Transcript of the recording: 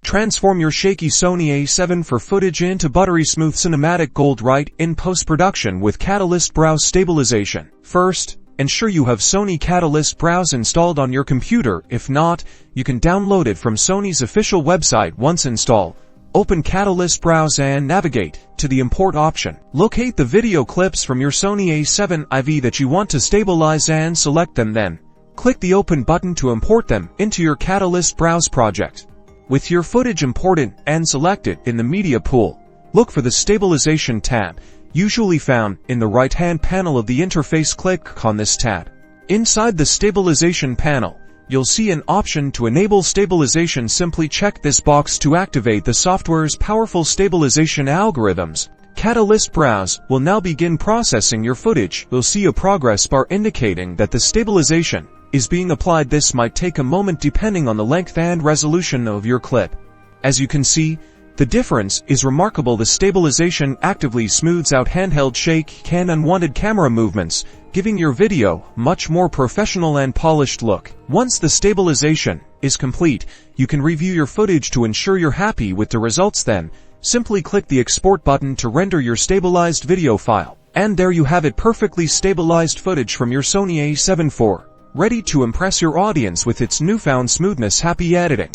Transform your shaky Sony A7 IV footage into buttery smooth cinematic gold right in post-production with Catalyst Browse Stabilization. First, ensure you have Sony Catalyst Browse installed on your computer. If not, you can download it from Sony's official website. Once installed, open Catalyst Browse and navigate to the Import option. Locate the video clips from your Sony A7 IV that you want to stabilize and select them, then click the Open button to import them into your Catalyst Browse project. With your footage imported and selected in the media pool, look for the Stabilization tab, usually found in the right-hand panel of the interface. Click on this tab. Inside the Stabilization panel, you'll see an option to enable stabilization. Simply check this box to activate the software's powerful stabilization algorithms. Catalyst Browse will now begin processing your footage. You'll see a progress bar indicating that the stabilization is being applied. This might take a moment depending on the length and resolution of your clip. As you can see, the difference is remarkable. The stabilization actively smooths out handheld shake and unwanted camera movements, giving your video much more professional and polished look. Once the stabilization is complete, you can review your footage to ensure you're happy with the results. Then, simply click the Export button to render your stabilized video file. And there you have it, perfectly stabilized footage from your Sony A7 IV, ready to impress your audience with its newfound smoothness. Happy editing!